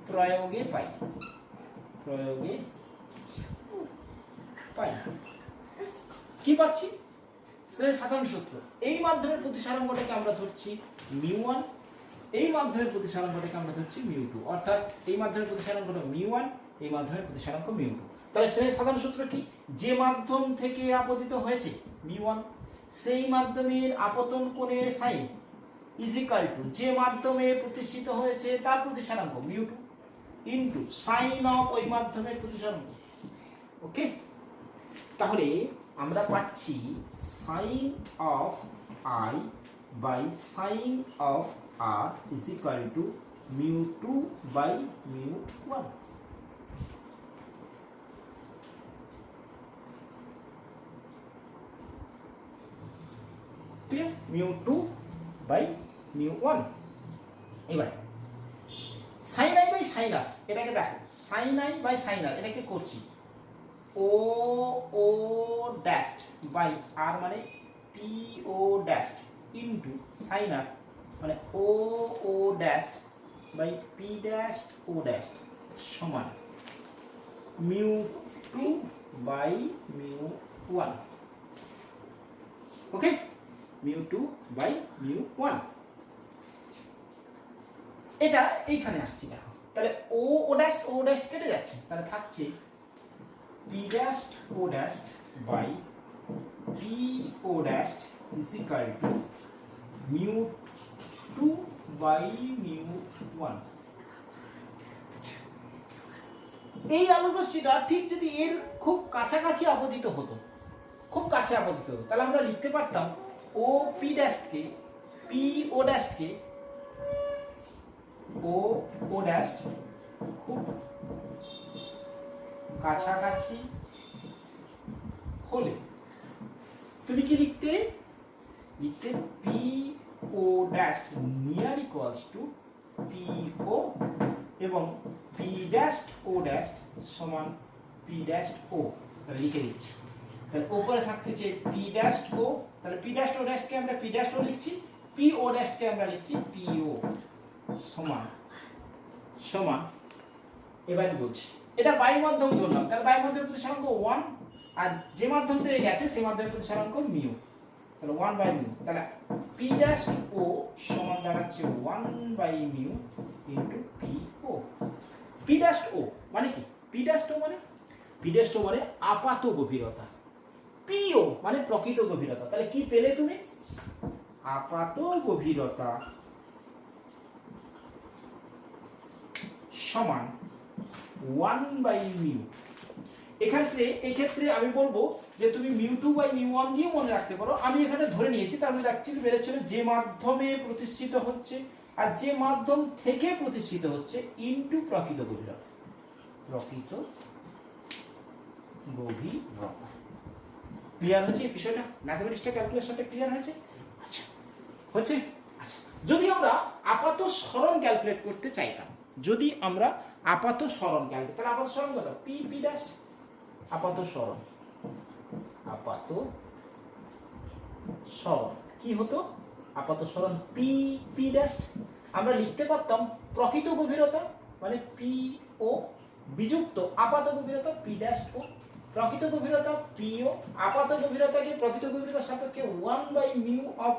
প্রয়োগে পাই, কি পাচ্ছি? স্নেলের সাধারণ সূত্র। এই মাধ্যমের প্রতিসারাঙ্কটাকে আমরা ধরছি μ1, এই মাধ্যমের প্রতিসারাঙ্কটাকে আমরা ধরছি μ2, অর্থাৎ এই মাধ্যমের প্রতিসারাঙ্কটা μ1, এই মাধ্যমের প্রতিসারাঙ্ক μ2। তাহলে স্নেলের সাধারণ সূত্র কি? যে মাধ্যম থেকে আপতিত হয়েছে μ1, সেই মাধ্যমের আপতন কোণের সাইন ইজ ইকুয়াল টু যে মাধ্যমে প্রতিষ্ঠিত হয়েছে তার প্রতিসারাঙ্ক μ2 ইনটু সাইন অফ ওই মাধ্যমের প্রতিসারাঙ্ক। ওকে, তাহলে আমরা পাচ্ছি sine of i by sine of r is equal to μ2 by μ1। Clear? μ2 by μ1। এবার sine i by sine r, এটাকে দেখো sine i by sine r, এটাকে করছি O O dashed by r মানে P O dashed into sine r মানে O O dashed by P dashed O dashed সমান mu two by mu one. Okay, mu two by mu one. এটা এইখানে আসছে দেখো, তাহলে O O dash O dash কেটে যাচ্ছে, তাহলে থাকছে P dash O dash by P O dash is equal to mu two by mu one. এই আলোকরশ্মিটা ঠিক যদি এর খুব কাছাকাছি আপতিত হতো, খুব কাছে আপতিত হতো, তাহলে আমরা লিখতে পারতাম ও পি ড্যাশকে পি ও ড্যাশকে ও ও ড্যাশ খুব কাছাকাছি হলে তুমি কি লিখতে লিখতে P O dash near equals to P O এবং পি ড্যাশ ও ড্যাশ সমান পি ড্যাশ ও। তাহলে লিখে দিচ্ছি, তাহলে উপরে থাকতেছে পি ড্যাশ ও, তাহলে পি ড্যাশ ও ড্যাশকে আমরা পি ড্যাশ ও লিখছি, পি ও ড্যাশকে আমরা লিখছি পি ও সমান সমান। এবার বলছি এটা বায়ু মাধ্যম ধরলাম, তাহলে বায়ু মাধ্যমের প্রতিসরাঙ্ক 1 আর যে মাধ্যম থেকে গেছে সেই মাধ্যমের প্রতিসরাঙ্ক মিউ, তাহলে 1 বাই মিউ, তাহলে পি ড্যাশ ও সমান দাঁড়াচ্ছে 1 by mu into P O. P dash O মানে কি? পি ড্যাশ ও মানে পি ড্যাশ ও মানে আপাত গভীরতা, পি ও মানে প্রকৃত গভীরতা। তাহলে কি পেলে তুমি? আপাত গভীরতা সমান 1 বাই মিউ। এক্ষেত্রে আমি বলবো যে তুমি mu two by mu one দিয়ে মনে রাখতে পারো। আমি এখানে ধরে নিয়েছি, তার মধ্যে অ্যাকচুয়ালি বেরোচ্ছিল যে মাধ্যমে প্রতিষ্ঠিত হচ্ছে আর যে মাধ্যম থেকে প্রতিষ্ঠিত হচ্ছে ইনটু প্রকৃত গভীরতা। প্রকৃত গভীরতা ক্লিয়ার হচ্ছে এই বিষয়টা? ম্যাথমেটিক্সটা ক্যালকুলেশনটা ক্লিয়ার হয়েছে? আচ্ছা হচ্ছে। আচ্ছা, যদি আমরা আপাত সরণ ক্যালকুলেট করতে চাইতাম, যদি আমরা আপাত সরণ ক্যালকুলেট, তাহলে আপাত সরণ কত? পি পি ড্যাশ আপাত সরণ, আপাত সরণ কি হতো? আপাত সরণ পি পি ড্যাশ আমরা লিখতে পারতাম প্রকৃত গভীরতা মানে পি ও বিযুক্ত আপাত গভীরতা পি ড্যাশ ও। প্রকৃত গভীরতা পি ও, আপাত গভীরতাকে প্রকৃত গভীরতার সাপেক্ষে 1 by mu of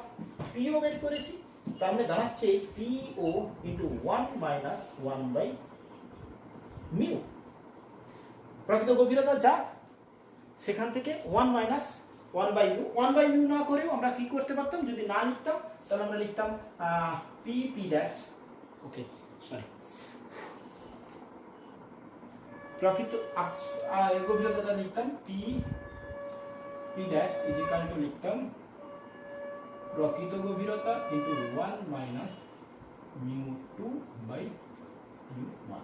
P O বের করেছি, তার মানে দাঁড়াচ্ছে P O into 1 minus 1 by mu. প্রকৃত গভীরতা যা, সেখান থেকে 1 minus 1 by mu. 1 by mu না করেও আমরা কি করতে পারতাম? যদি না লিখতাম তাহলে আমরা লিখতাম P P dash, okay sorry, প্রকৃত গভীরতাটা লিখতাম P P dash is equal to লিখতাম প্রকৃত গভীরতা into 1 minus mu two by mu one.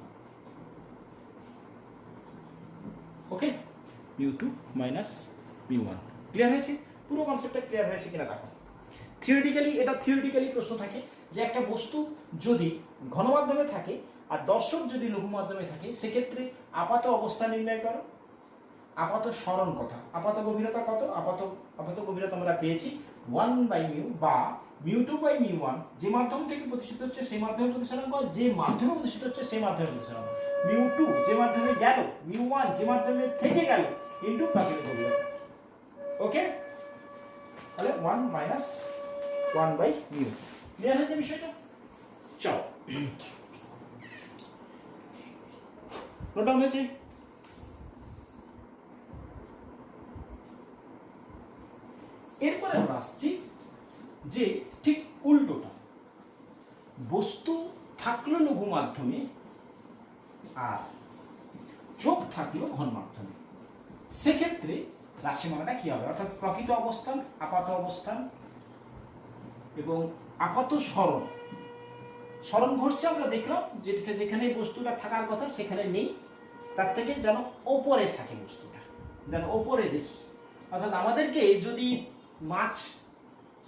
Okay, mu two minus mu one. Clear হয়েছে? পুরো কনসেপ্টটা ক্লিয়ার হয়েছে কিনা দেখো। থিওরিটিক্যালি প্রশ্ন থাকে যে একটা বস্তু যদি ঘন মাধ্যমে থাকে আর দর্শক যদি লঘু মাধ্যমে থাকে, সেক্ষেত্রে আপাত অবস্থা নির্ণয় করো, আপাত সরণ কথা, আপাত গভীরতা কত? আপাত গভীরতা আমরা পেয়েছি 1 বাই মিউ বা mu two by mu one. যে মাধ্যম থেকে প্রতিষ্ঠিত হচ্ছে সেই মাধ্যমে প্রতিসরাঙ্ক, যে মাধ্যমে প্রতিষ্ঠিত হচ্ছে সেই মাধ্যমে প্রতিসরাঙ্ক। মিউ টু যে মাধ্যমে গেল, মিউ ওয়ান যে মাধ্যমে থেকে গেল ইনটু প্রাকৃতিক গভীরতা। ওকে, তাহলে 1 মাইনাস 1 বাই মিউ। ক্লিয়ার হয়েছে বিষয়টা? চলো, নোট ডাউন হয়েছে? এরপরে আমরা আসছি যে ঠিক উল্টোটা, বস্তু থাকলো লঘু মাধ্যমে আর চোখ থাকলো ঘন মাধ্যমে, সেক্ষেত্রে রাশিমালাটা কি হবে? অর্থাৎ প্রকৃত অবস্থান, আপাত অবস্থান এবং আপাত সরণ। সরণ ঘটছে আমরা দেখলাম যেখানে বস্তুটা থাকার কথা সেখানে নেই, তার থেকে যেন ওপরে থাকে বস্তুটা, যেন ওপরে দেখি। অর্থাৎ আমাদেরকে যদি মাছ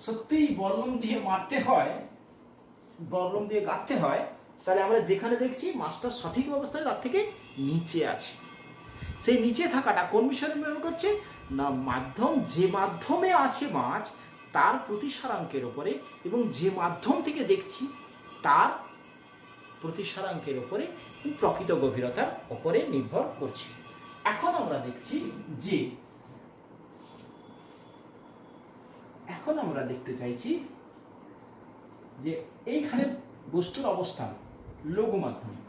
সত্যিই বল্লম দিয়ে মারতে হয়, বল্লম দিয়ে গাঁথতে হয়, তাহলে আমরা যেখানে দেখছি মাছটা সঠিক অবস্থায় তার থেকে নিচে আছে। সেই নিচে থাকাটা কোন বিষয়ে নির্ভর করছে না মাধ্যম, যে মাধ্যমে আছে মাছ তার প্রতিসারাঙ্কের ওপরে এবং যে মাধ্যম থেকে দেখছি তার প্রতিসারাঙ্কের ওপরে প্রকৃত গভীরতার ওপরে নির্ভর করছে। এখন আমরা দেখছি যে এখন আমরা দেখতে চাইছি যে এইখানে বস্তুর অবস্থান লঘু মাধ্যমে,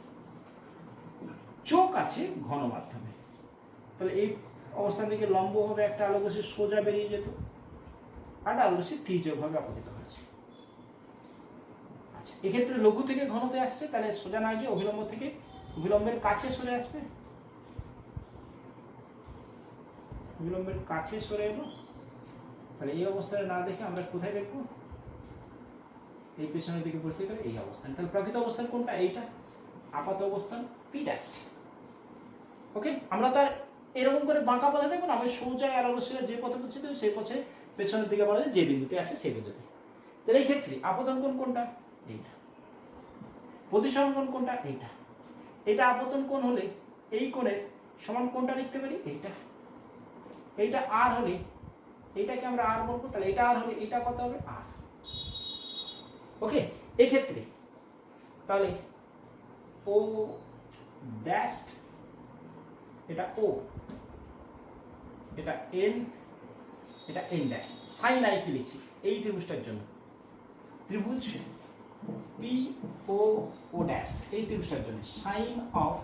চোখ আছে ঘন মাধ্যমে, তাহলে এই অবস্থান থেকে লম্বভাবে একটা আলোকরশ্মি সোজা বেরিয়ে যেত আর আলোকরশ্মি তীর্যকভাবে আপতিত হয়েছে। আচ্ছা, এক্ষেত্রে লঘু থেকে ঘনতে আসছে, তাহলে সোজা না গিয়ে অভিলম্ব থেকে অভিলম্বের কাছে সরে আসবে, অভিলম্বের কাছে সরে এলো। তাহলে এই অবস্থায় না দেখে আমরা কোথায় দেখবো, এই পেছনের দিকে পড়তে গেলে এই অবস্থান। তাহলে প্রকৃত অবস্থান কোনটা, এইটা আপাত অবস্থান পি ড্যাশ। ওকে, আমরা তার এরকম করে বাঁকা পথে দেখবো না, আমি সোজা আলোকরশ্মিটা যে পথে পৌঁছে সেই পথে পেছনের দিকে বলা যে বিন্দুতে আছে সেই বিন্দুতে। তাহলে এই ক্ষেত্রে আপতন কোণ কোনটা, এইটা। প্রতিসরণ কোণ কোনটা, এইটা। এটা আপতন কোণ হলে এই কোণের সমান কোণটা লিখতে পারি, এইটা। এইটা আর হলে এইটাকে আমরা আর বলবো, তাহলে এটা আর হলে এটা কত হবে, আর। ওকে, এই ক্ষেত্রে তাহলে ও ড্যাশ, এটা ও, এটা এন, এটা এন ড্যাশ। সাইন আই কি লিখছি এই ত্রিভুজটার জন্য, ত্রিভুজ পি ও ও ড্যাশ, এই ত্রিভুজটার জন্য সাইন অফ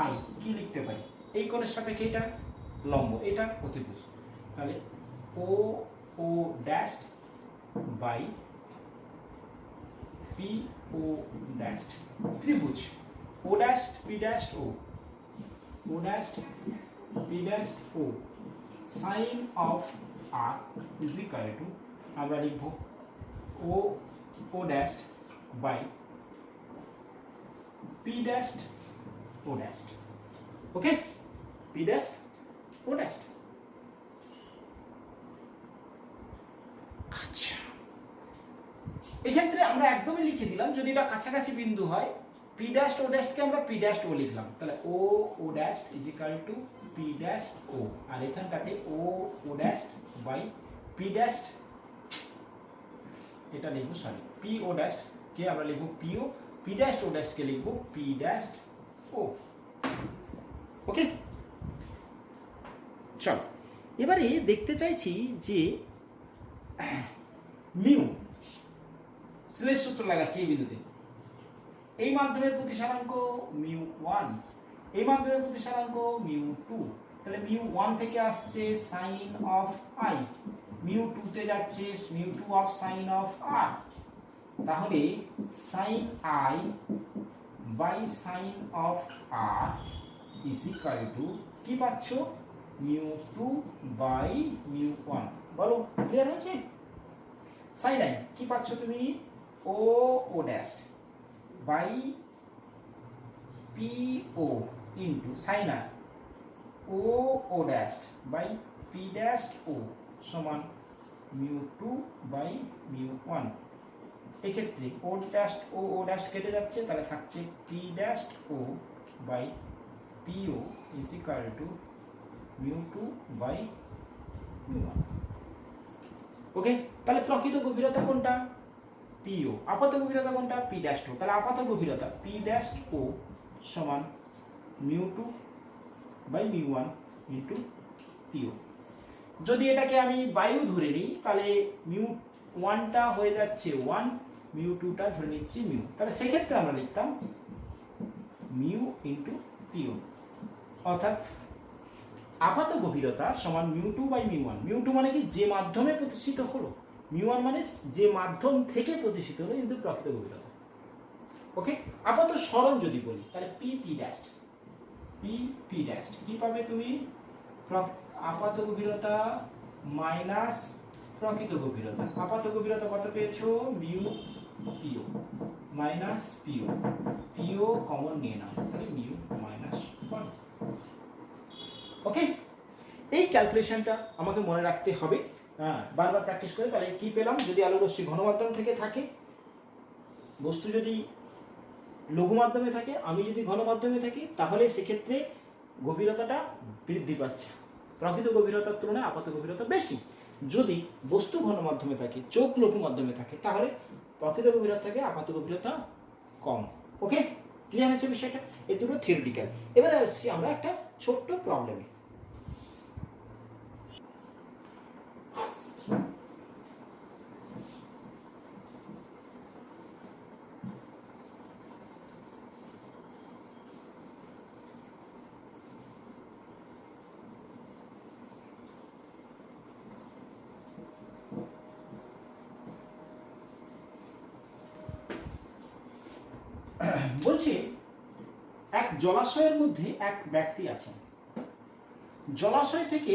আই কি লিখতে পারি, এই কোণের সাপেক্ষে এটা লম্ব, এটা অতিভুজ। তাহলে O O dash by P O dash, ত্রিভুজ O dash P dash O, O dash P dash O, sine of r is equal to আমরা লিখব O O dash by P dash O dash. Okay, P dash O dash. আচ্ছা, এক্ষেত্রে আমরা একদমই লিখে দিলাম, যদি এটা কাছাকাছি বিন্দু হয় পি ড্যাশ ও ড্যাশকে আমরা পি ড্যাশ ও লিখলাম, তাহলে O O dash is equal to P dash O, আর এখানটাতে O O dash by P dash, এটা লিখবো সরি পি ও ড্যাশ কে আমরা লিখবো P O, P dash O dash কে লিখবো পি ড্যাশ ও। ওকে, চল এবারে দেখতে চাইছি যে মিউ, স্লেশ সূত্র লাগাচ্ছি এই বিন্দুতে, এই মাধ্যমের প্রতিসারাঙ্ক মিউ ওয়ান, এই মাধ্যমের প্রতিসারাঙ্ক মিউ টু, তাহলে মিউ ওয়ান থেকে আসছে sine of i, mu two তে যাচ্ছে mu two of sine of r, তাহলে sine i by sine of r is equal to কি পাচ্ছ, mu two by mu one. বলো ক্লিয়ার হয়েছে? সাইন আই কি পাচ্ছ তুমি, O O dash by P O into sine r O O dash by P dash O সমান mu two by mu one. এক্ষেত্রে ও dash O O dash কেটে যাচ্ছে, তাহলে থাকছে P dash O by P O is equal to mu two by mu one. Okay, তাহলে প্রকৃত গভীরতা কোনটা, পিও, আপাত গভীরতা কোনটা, পি ড্যাশ ও, তাহলে আপাত গভীরতা পি ড্যাশ ও সমান mu two by mu one into P O. যদি এটাকে আমি বায়ু ধরে নিই তাহলে মিউ ওয়ানটা হয়ে যাচ্ছে ওয়ান, মিউ টুটা ধরে নিচ্ছি মিউ, তাহলে সেক্ষেত্রে আমরা লিখতাম মিউ ইন্টু পিও, অর্থাৎ আপাত গভীরতা সমান mu two by mu one. Mu two মানে কি, যে মাধ্যমে প্রতিষ্ঠিত হলো, মিউ ওয়ান মানে যে মাধ্যম থেকে প্রতিষ্ঠিত হলো কিন্তু প্রকৃত গভীরতা। ওকে, আপাত সরণ যদি বলি তাহলে P P dash, P P dash কি পাবে তুমি, আপাত গভীরতা মাইনাস প্রকৃত গভীরতা, আপাত গভীরতা কত পেয়েছো, মিউ পিও মাইনাস পিও, পিও কমন নিয়ে নাও, তাহলে মিউ মাইনাস ওয়ান। ওকে, এই ক্যালকুলেশনটা আমাকে মনে রাখতে হবে, হ্যাঁ বারবার প্র্যাকটিস করে। তাহলে কি পেলাম, যদি আলোরশ্মি ঘন মাধ্যম থেকে থাকে, বস্তু যদি লঘু মাধ্যমে থাকে, আমি যদি ঘন মাধ্যমে থাকি, তাহলে সেক্ষেত্রে গভীরতাটা বৃদ্ধি পাচ্ছে, প্রকৃত গভীরতার তুলনায় আপাত গভীরতা বেশি। যদি বস্তু ঘন মাধ্যমে থাকে, চোখ লঘু মাধ্যমে থাকে, তাহলে প্রকৃত গভীরতা থেকে আপাত গভীরতা কম। ওকে, ক্লিয়ার হচ্ছে বিষয়টা? এই দুটো থিওরিটিক্যাল। এবারে আসছি আমরা একটা ছোট্ট প্রবলেমে। বলছি, এক জলাশয়ের মধ্যে এক ব্যক্তি আছেন। জলাশয় থেকে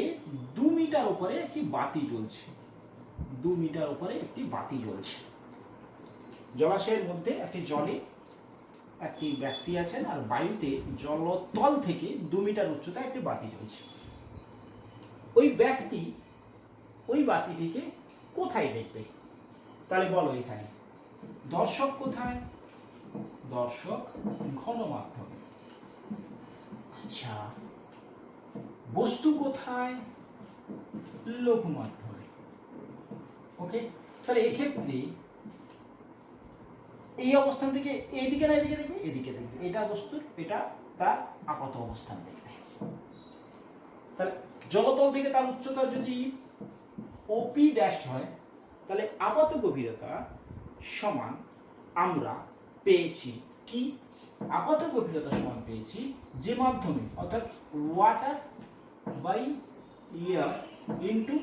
2 মিটার উপরে একটি বাতি জ্বলছে। 2 মিটার উপরে একটি বাতি জ্বলছে। জলাশয়ের মধ্যে একটি জলে একটি ব্যক্তি আছেন, আর বায়ুতে জলতল থেকে 2 মিটার উচ্চতায় একটি বাতি জ্বলছে। ওই ব্যক্তি ওই বাতিটিকে কোথায় দেখবে? তাহলে বলো, এখানে দর্শক কোথায়? দর্শক ঘন মাধ্যমে। আচ্ছা, বস্তু কোথায়? লঘু মাধ্যমে। ওকে, তাহলে এক্ষেত্রে এই অবস্থান থেকে এইদিকে না এদিকে দেখবে? এদিকে দেখবে। এটা বস্তুর, এটা তার আপাত অবস্থান দেখবে। তাহলে জলতল থেকে তার উচ্চতা যদি ওপি ড্যাশ হয়, তাহলে আপাত গভীরতা সমান আমরা পেয়েছি কি? আপাত গভীরতা সমান পেয়েছি যে মাধ্যমে, অর্থাৎ ওয়াটার বাই এয়ার ইন্টু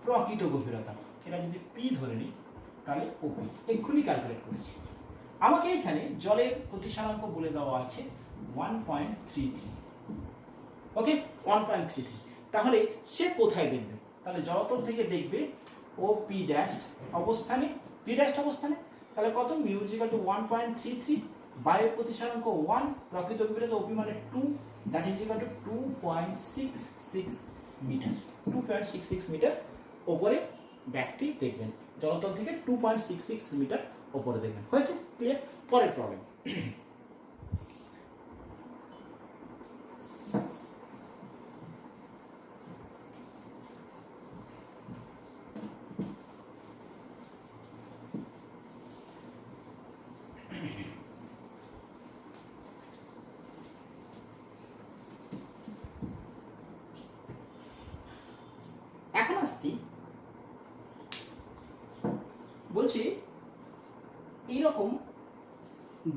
প্রকৃত গভীরতা। এটা যদি পি ধরে নিই তাহলে ওপি, এক্ষুনি ক্যালকুলেট করেছি। আমাকে এখানে জলের প্রতিসারাঙ্ক বলে দেওয়া আছে 1.33। ওকে, 1.33। তাহলে সে কোথায় দেখবে? তাহলে জলতল থেকে দেখবে ও পি ড্যাশ অবস্থানে, পি ড্যাশ অবস্থানে। তাহলে কত? মিউ ইকুয়াল টু 1.33, বায়ুর প্রতিসারাঙ্ক 1, প্রকৃত গভীরতা ওপি মানে 2, that is equal to 2.66 metre. 2.66 metre ওপরে ব্যক্তি দেখবেন, জলতল থেকে 2.66 মিটার ওপরে দেখবেন। হয়েছে? ক্লিয়ার? পরের প্রবলেম। এখন আসছি, বলছি এইরকম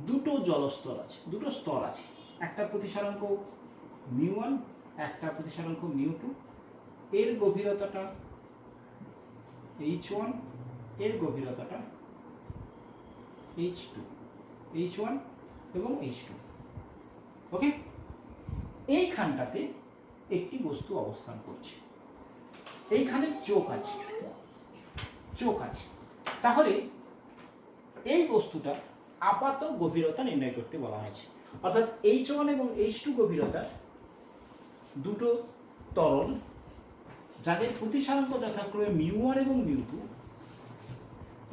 দুটো জলস্তর আছে, দুটো স্তর আছে। একটা প্রতিসারাঙ্ক μ1, একটা প্রতিসারাঙ্ক μ2। এর গভীরতাটা h1, এর গভীরতাটা h2, h1 এবং h2। ওকে, এইখানটাতে একটি বস্তু অবস্থান করছে, এইখানে চোখ আছে, চোখ আছে। তাহলে এই বস্তুটা আপাত গভীরতা নির্ণয় করতে বলা হয়েছে। অর্থাৎ h1 এবং h2 গভীরতার দুটো তরল, যাদের প্রতিসারাঙ্ক যথাক্রমে μ1 এবং μ2,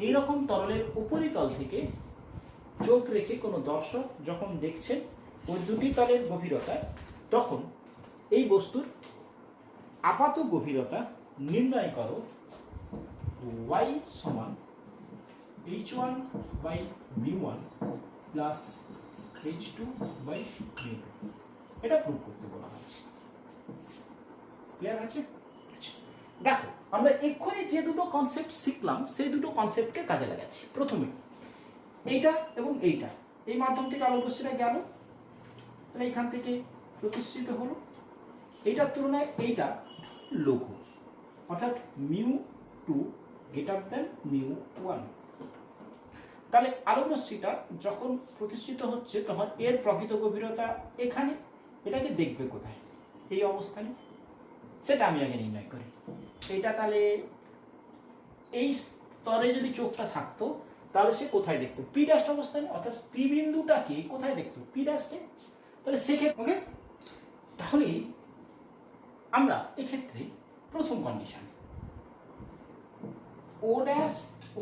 এইরকম তরলের উপরিতল থেকে চোখ রেখে কোনো দর্শক যখন দেখছেন ওই দুটি তলের গভীরতা, তখন এই বস্তুর আপাত গভীরতা নির্ণয় করো y সমান h1 by μ1 plus h2 by μ2। এটা প্রুভ করতে বলা হয়েছে। ক্লিয়ার আছে? দেখো, আমরা এক্ষুনি যে দুটো কনসেপ্ট শিখলাম সেই দুটো কনসেপ্টকে কাজে লাগাচ্ছি। প্রথমে এইটা এবং এইটা, এই মাধ্যম থেকে আলোক রশ্মিটা গেল, তাহলে এখান থেকে প্রতিষ্ঠিত হলো। এইটার তুলনায় এইটা লঘু, অর্থাৎ μ2 গ্রেটার দেন μ1। তাহলে আলোক রশ্মিটা যখন প্রতিষ্ঠিত হচ্ছে তখন এর প্রকৃত গভীরতা এখানে, এটাকে দেখবে কোথায়? এই অবস্থানে। সেটা আমি আগে নির্ণয় করি। এইটা তাহলে এই স্তরে যদি চোখটা থাকতো তাহলে সে কোথায় দেখতো? পি ড্যাশ অবস্থানে, অর্থাৎ পি বিন্দুটাকে কোথায় দেখতো? পি ড্যাশে। তাহলে সেক্ষেত্রে ওকে, তাহলে আমরা এক্ষেত্রে প্রথম কন্ডিশন ও ড্যাশ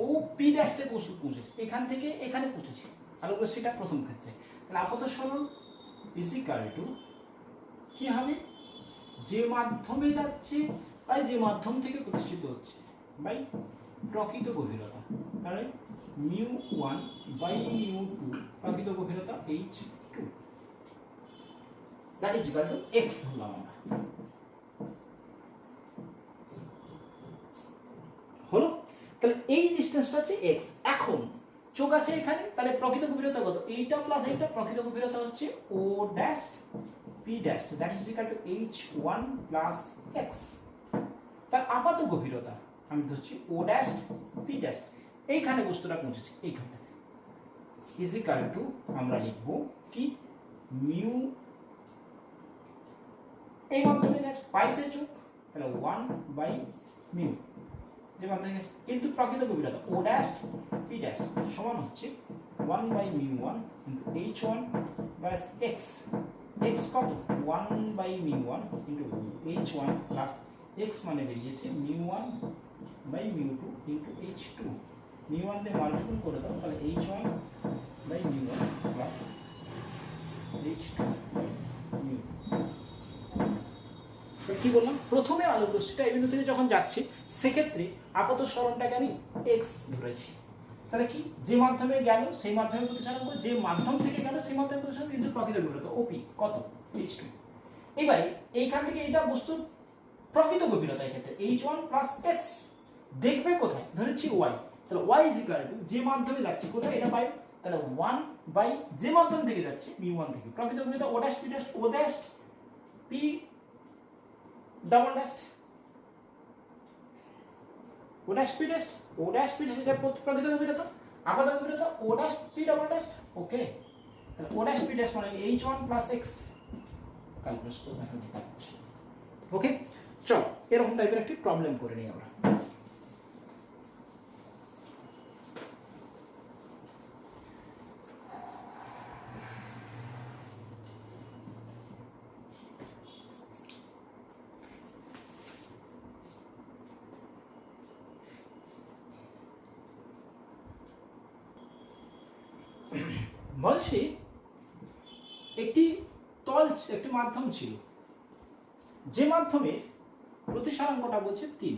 ও পি ড্যাশে পৌঁছেছে, এখান থেকে এখানে পৌঁছেছে আলোক রশ্মিটা প্রথম ক্ষেত্রে। তাহলে আপাত সরণ ইজ ইকুয়াল টু কি হবে, যে মাধ্যমে যাচ্ছে বা যে মাধ্যম থেকে প্রতিষ্ঠিত হচ্ছে বাই প্রকৃত গভীরতা, তাহলে μ1 বাই μ2 প্রকৃত গভীরতা h2, that is equal two x ধরলাম আমরা। হলো, তাহলে এই ডিসটেন্সটা হচ্ছে x। এখন চোখ আছে এখানে, তাহলে প্রকৃত গভীরতা কত, এইটা প্লাস এইটা, প্রকৃত গভীরতা হচ্ছে o dash p dash, that is equal two h1 plus x। তার আপাত গভীরতা আমি ধরছি o ড্যাশ p ড্যাশ, এইখানে বস্তুটা পৌঁছেছে এইখানটাতে, ইজ ইকুয়াল টু আমরা লিখব কি মিউ, এই মাধ্যমে গেছে পাইতে চোখ, তাহলে 1 বাই মিউ যে মাধ্যমে গেছে, কিন্তু প্রকৃত গভীরতা o ড্যাশ p ড্যাশ সমান হচ্ছে 1 by mu one into h1 plus x, x কত 1 by mu one into h1 plus x মানে বেরিয়েছে মিউ1 বাই মিউ2 ইনটু h2, মিউ1 দিয়ে মাল্টিপ্লাই করে দাও, তাহলে h1 by mu one plus h2 by mu. কি বললাম, প্রথমে আলোক রশ্মিটা এই বিন্দু থেকে যখন যাচ্ছে সেক্ষেত্রে আপাত সরণটাকে আমি x ধরেছি, তাহলে কি যে মাধ্যমে গেল সেই মাধ্যমে প্রতিসরণ, যে মাধ্যম থেকে গেল সেই মাধ্যমে প্রতিসরণ, কিন্তু প্রকৃত গভীরতা OP কত h2। এবারে এইখান থেকে এটা বস্তুর প্রকৃত গভীরতা, এক্ষেত্রে h1 প্লাস x দেখবে কোথায়, ধরেছি y, তাহলে y ইজ ইকুয়াল টু যে মাধ্যমে যাচ্ছে কোথায় এটা পাই, তাহলে 1 বাই যে মাধ্যম থেকে যাচ্ছে মিউ1 থেকে, প্রকৃত গভীরতা o dash p dash, o dash p double dash, o dash p dash, o dash p dash এটা প্রকৃত গভীরতা, আপাত গভীরতা o dash p double dash, okay, তাহলে o ড্যাশ p ড্যাশ মানে h1 প্লাস x ক্যালকুলেট করব এখন ঠিক আছে। ওকে, চল এরকম টাইপের একটি প্রবলেম করে নিই আমরা। বলছি একটি তল, একটি মাধ্যম ছিল, যে মাধ্যমে প্রতিসরাঙ্কটা বলছে 3,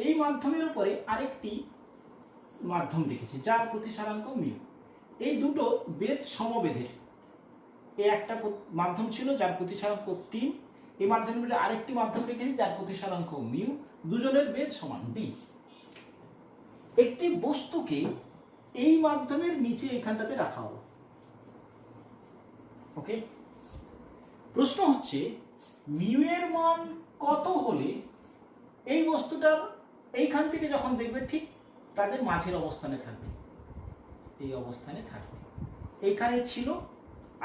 এই মাধ্যমের উপরে আরেকটি মাধ্যম রেখেছে যার প্রতিসরাঙ্ক মিউ, এই দুটো বেদ সমবেধের, এই একটা মাধ্যম ছিল যার প্রতিসরাঙ্ক 3, এই মাধ্যমের উপরে আরেকটি মাধ্যম রেখেছে যার প্রতিসরাঙ্ক মিউ, দুজনের বেদ সমান d। একটি বস্তুকে এই মাধ্যমের নিচে এখানটাতে রাখা হলো, ওকে, প্রশ্ন হচ্ছে মিউ এর মান কত হলে এই বস্তুটার এইখান থেকে যখন দেখবে ঠিক তাদের মাঝের অবস্থানে থাকবে, এই অবস্থানে থাকবে, এইখানে ছিল,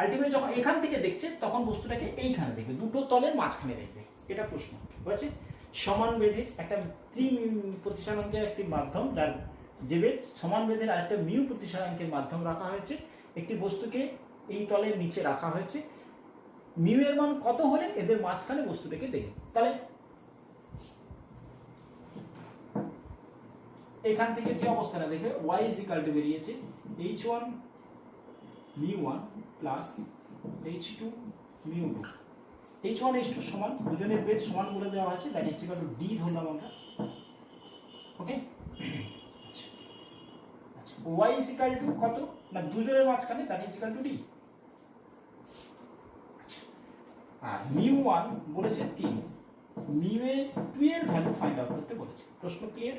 আলটিমেট যখন এখান থেকে দেখছে তখন বস্তুটাকে এইখানে দেখবে, দুটো তলের মাঝখানে দেখবে, এটা প্রশ্ন হয়েছে। সমান বেধে একটা প্রতিসরাঙ্কের একটি মাধ্যম, যার যে বেদ সমান বেধের আরেকটা মিউ প্রতিসরাঙ্কের মাধ্যম রাখা হয়েছে, একটি বস্তুকে এই তলের নিচে রাখা হয়েছে, মিউ এর মান কত হলে এদের মাঝখানে বস্তুটাকে দেখবে, তাহলে এখান থেকে যে অবস্থাটা দেখবে y ইজ ইকুয়াল টু বেরিয়েছে h1 μ1 plus h2 μ2, h1 h2 সমান, দুজনের বেদ সমান বলে দেওয়া আছে, that is equal to d ধরলাম আমরা, ওকে। আচ্ছা y ইজ ইকুয়াল টু কত না দুজনের মাঝখানে, that is equal to d, আর μ1 বলেছে 3, μ2 এর ভ্যালু ফাইন্ড আউট করতে বলেছে। প্রশ্ন ক্লিয়ার,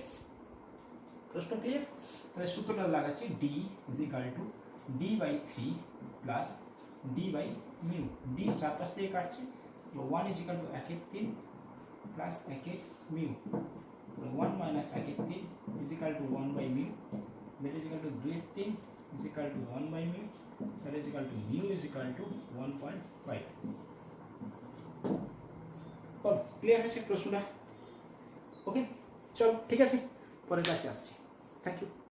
প্রশ্ন ক্লিয়ার, তাহলে সূত্রটা লাগাচ্ছি d is equal to d by 3 plus d by mu, d চারপাশ থেকে কাটছে, 1 is equal to 1/3 plus 1 mu, 1 minus 1/3 is equal to 1 by mu, that is equal to 2/3 is equal to 1 by mu, that is equal to mu is equal to 1.5। বল clear হয়েছে প্রশ্নটা? Okay চল ঠিক আছে, পরের ক্লাসে আসছি। Thank you.